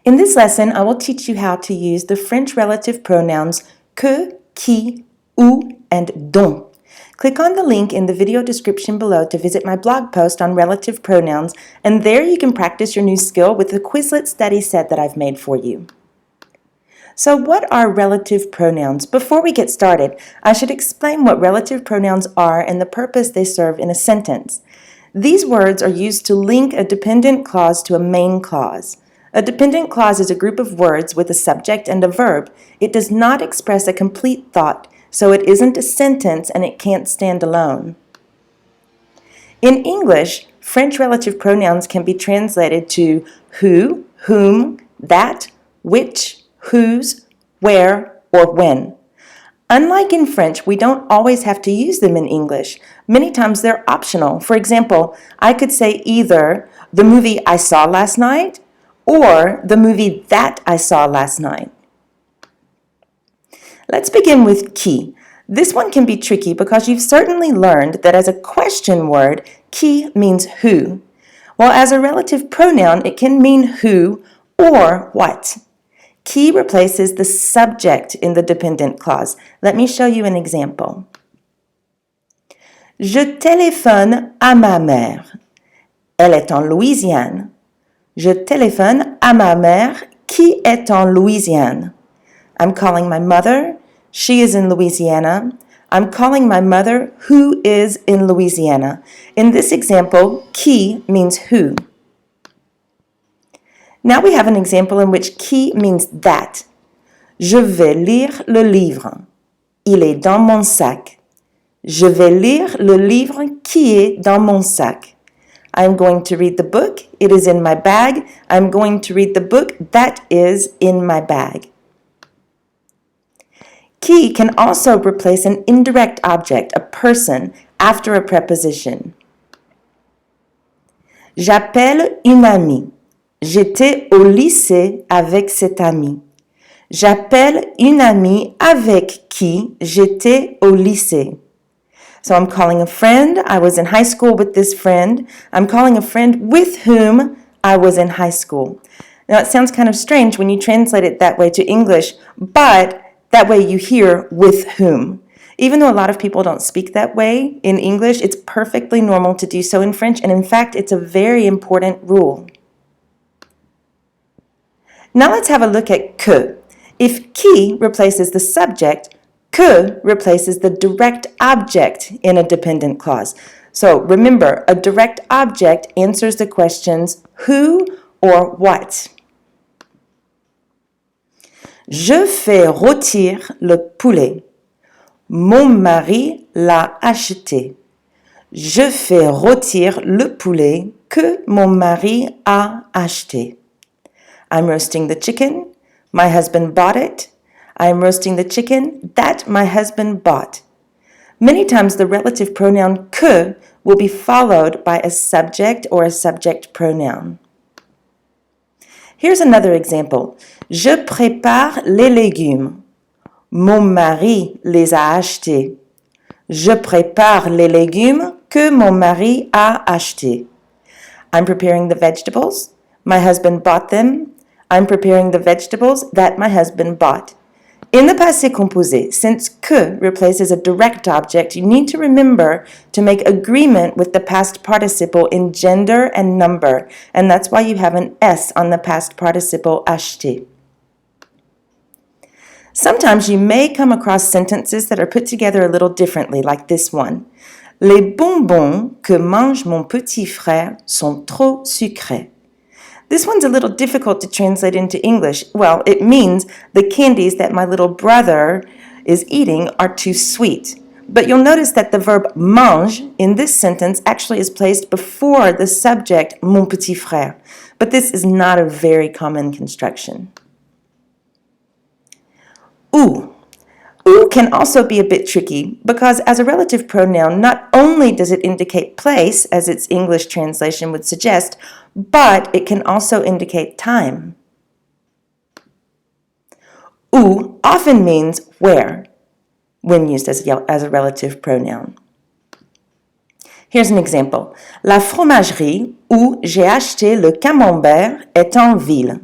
In this lesson, I will teach you how to use the French relative pronouns que, qui, ou, and dont. Click on the link in the video description below to visit my blog post on relative pronouns, and there you can practice your new skill with the Quizlet study set that I've made for you. So what are relative pronouns? Before we get started, I should explain what relative pronouns are and the purpose they serve in a sentence. These words are used to link a dependent clause to a main clause. A dependent clause is a group of words with a subject and a verb. It does not express a complete thought, so it isn't a sentence and it can't stand alone. In English, French relative pronouns can be translated to who, whom, that, which, whose, where, or when. Unlike in French, we don't always have to use them in English. Many times they're optional. For example, I could say either the movie I saw last night or the movie that I saw last night. Let's begin with qui. This one can be tricky because you've certainly learned that as a question word, qui means who, while as a relative pronoun, it can mean who or what. Qui replaces the subject in the dependent clause. Let me show you an example. Je téléphone à ma mère. Elle est en Louisiane. Je téléphone à ma mère qui est en Louisiane. I'm calling my mother. She is in Louisiana. I'm calling my mother who is in Louisiana. In this example, qui means who. Now we have an example in which qui means that. Je vais lire le livre. Il est dans mon sac. Je vais lire le livre qui est dans mon sac. I'm going to read the book. It is in my bag. I'm going to read the book that is in my bag. Qui can also replace an indirect object, a person, after a preposition. J'appelle une amie. J'étais au lycée avec cette amie. J'appelle une amie avec qui j'étais au lycée. So I'm calling a friend. I was in high school with this friend. I'm calling a friend with whom I was in high school. Now it sounds kind of strange when you translate it that way to English, but that way you hear with whom. Even though a lot of people don't speak that way in English, it's perfectly normal to do so in French, and in fact, it's a very important rule. Now let's have a look at que. If qui replaces the subject, que replaces the direct object in a dependent clause. So remember, a direct object answers the questions who or what. Je fais rôtir le poulet. Mon mari l'a acheté. Je fais rôtir le poulet que mon mari a acheté. I'm roasting the chicken. My husband bought it. I'm roasting the chicken that my husband bought. Many times the relative pronoun que will be followed by a subject or a subject pronoun. Here's another example. Je prépare les légumes. Mon mari les a achetés. Je prépare les légumes que mon mari a achetés. I'm preparing the vegetables. My husband bought them. I'm preparing the vegetables that my husband bought. In the passé composé, since que replaces a direct object, you need to remember to make agreement with the past participle in gender and number, and that's why you have an S on the past participle acheté. Sometimes you may come across sentences that are put together a little differently, like this one. Les bonbons que mange mon petit frère sont trop sucrés. This one's a little difficult to translate into English. Well, it means the candies that my little brother is eating are too sweet. But you'll notice that the verb mange in this sentence actually is placed before the subject, mon petit frère. But this is not a very common construction. Ou. Ou can also be a bit tricky because as a relative pronoun, not only does it indicate place, as its English translation would suggest, but it can also indicate time. Ou often means where when used as a relative pronoun. Here's an example. La fromagerie où j'ai acheté le camembert est en ville.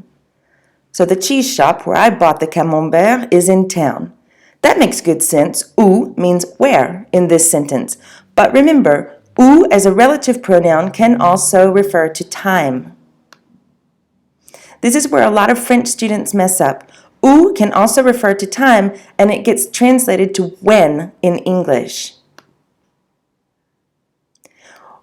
So the cheese shop where I bought the camembert is in town. That makes good sense. Où means where in this sentence. But remember, où as a relative pronoun can also refer to time. This is where a lot of French students mess up. Où can also refer to time, and it gets translated to when in English.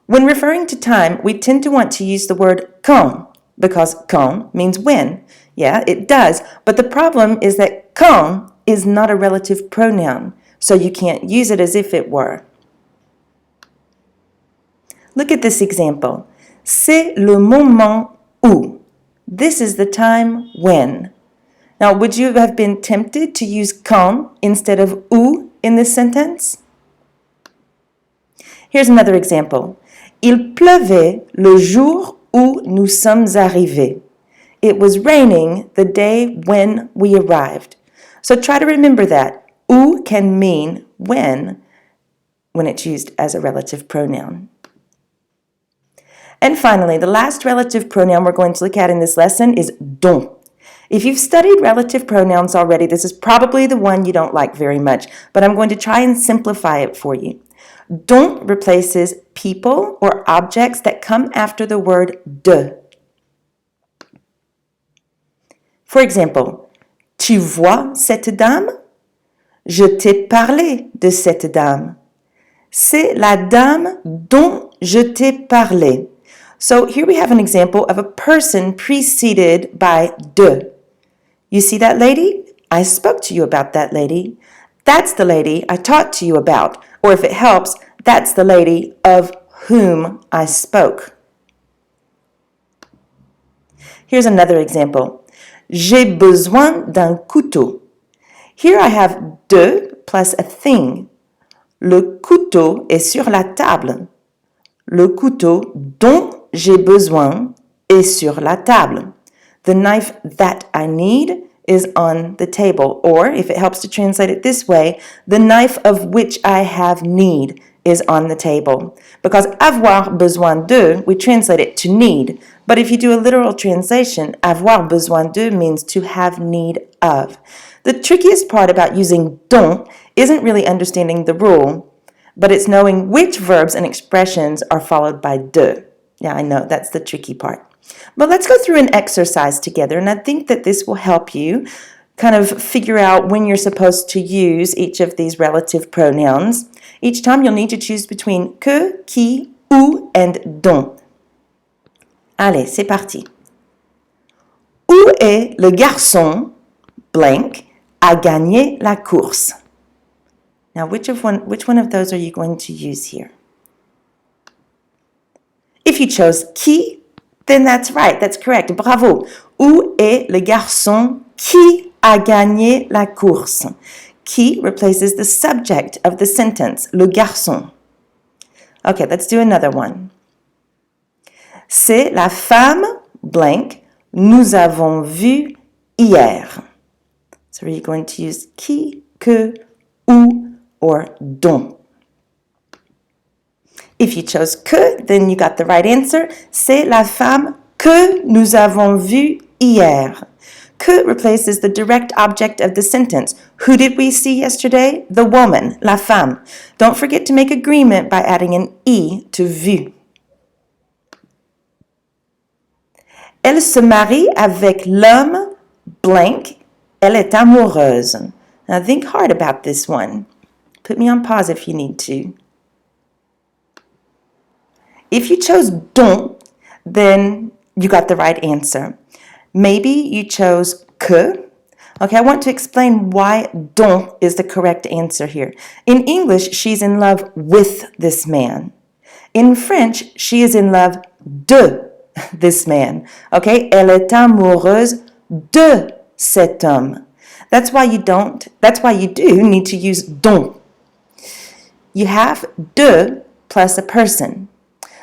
When referring to time, we tend to want to use the word quand, because quand means when. Yeah, it does, but the problem is that quand is not a relative pronoun, so you can't use it as if it were. Look at this example. C'est le moment où. This is the time when. Now, would you have been tempted to use quand instead of où in this sentence? Here's another example. Il pleuvait le jour où nous sommes arrivés. It was raining the day when we arrived. So try to remember that. Où can mean when it's used as a relative pronoun. And finally, the last relative pronoun we're going to look at in this lesson is dont. If you've studied relative pronouns already, this is probably the one you don't like very much, but I'm going to try and simplify it for you. Dont replaces people or objects that come after the word de. For example, tu vois cette dame? Je t'ai parlé de cette dame. C'est la dame dont je t'ai parlé. So here we have an example of a person preceded by de. You see that lady? I spoke to you about that lady. That's the lady I talked to you about. Or if it helps, that's the lady of whom I spoke. Here's another example. J'ai besoin d'un couteau. Here I have de plus a thing. Le couteau est sur la table. Le couteau dont j'ai besoin est sur la table. The knife that I need is on the table. Or, if it helps to translate it this way, the knife of which I have need is on the table. Because avoir besoin de, we translate it to need. But if you do a literal translation, avoir besoin de means to have need of. The trickiest part about using dont isn't really understanding the rule, but it's knowing which verbs and expressions are followed by de. Yeah, I know, that's the tricky part. But let's go through an exercise together, and I think that this will help you kind of figure out when you're supposed to use each of these relative pronouns. Each time you'll need to choose between que, qui, où, and dont. Allez, c'est parti. Où est le garçon, blank, a gagné la course? Now, which one of those are you going to use here? If you chose qui, then that's right, that's correct. Bravo. Où est le garçon qui a gagné la course? Qui replaces the subject of the sentence, le garçon. Okay, let's do another one. C'est la femme, blank, nous avons vu hier. So are you going to use qui, que, où, or dont? If you chose que, then you got the right answer. C'est la femme que nous avons vue hier. Que replaces the direct object of the sentence. Who did we see yesterday? The woman, la femme. Don't forget to make agreement by adding an I to vu. Elle se marie avec l'homme, blank. Elle est amoureuse. Now think hard about this one. Put me on pause if you need to. If you chose dont, then you got the right answer. Maybe you chose que. Okay, I want to explain why dont is the correct answer here. In English, she's in love with this man. In French, she is in love de this man. Okay, elle est amoureuse de cet homme. That's why you do need to use dont. You have de plus a person.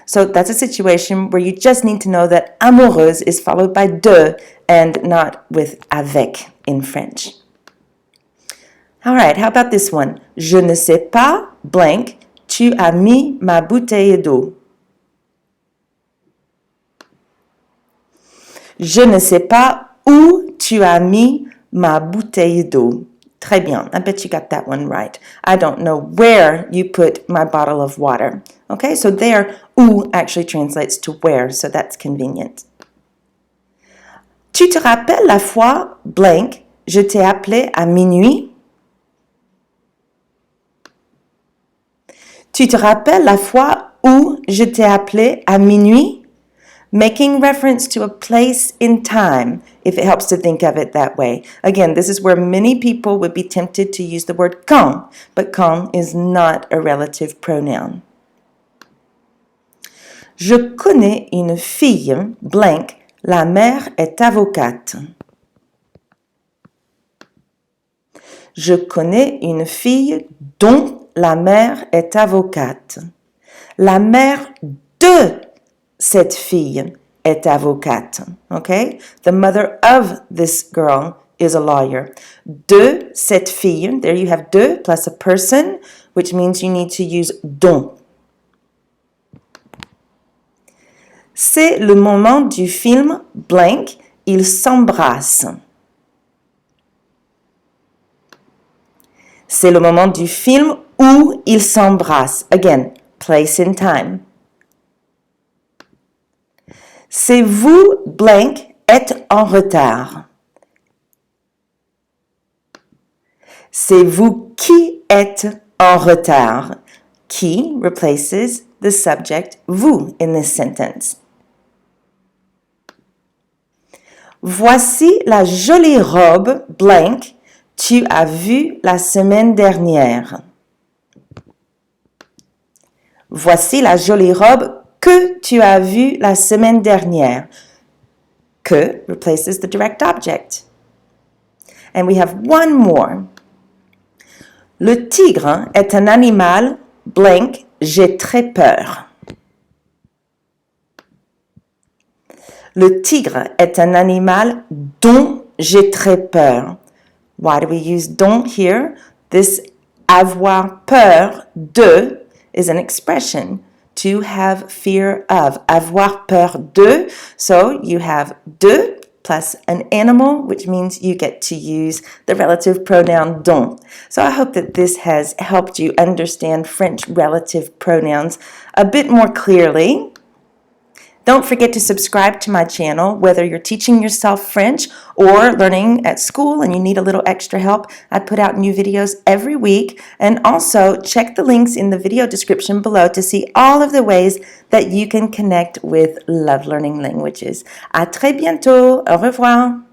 So that's a situation where you just need to know that amoureuse is followed by de and not with avec in French. All right, how about this one? Je ne sais pas, blank, tu as mis ma bouteille d'eau. Je ne sais pas où tu as mis ma bouteille d'eau? Très bien. I bet you got that one right. I don't know where you put my bottle of water. Okay, so there, où actually translates to where, so that's convenient. Tu te rappelles la fois, blank, je t'ai appelé à minuit? Tu te rappelles la fois où je t'ai appelé à minuit? Making reference to a place in time, if it helps to think of it that way. Again, this is where many people would be tempted to use the word quand, but quand is not a relative pronoun. Je connais une fille, blank, la mère est avocate. Je connais une fille dont la mère est avocate. La mère de cette fille est avocate. Okay? The mother of this girl is a lawyer. De cette fille, there you have de plus a person, which means you need to use dont. C'est le moment du film blank, ils s'embrassent. C'est le moment du film où ils s'embrassent. Again, place in time. C'est vous, blank, êtes en retard. C'est vous qui êtes en retard. Qui replaces the subject vous in this sentence. Voici la jolie robe, blank, tu as vue la semaine dernière. Voici la jolie robe que tu as vue la semaine dernière. Que replaces the direct object. And we have one more. Le tigre est un animal, blank, j'ai très peur. Le tigre est un animal dont j'ai très peur. Why do we use dont here? This avoir peur de is an expression. To have fear of. Avoir peur de. So you have de plus an animal, which means you get to use the relative pronoun dont. So I hope that this has helped you understand French relative pronouns a bit more clearly. Don't forget to subscribe to my channel, whether you're teaching yourself French or learning at school and you need a little extra help. I put out new videos every week. And also check the links in the video description below to see all of the ways that you can connect with Love Learning Languages. À très bientôt. Au revoir.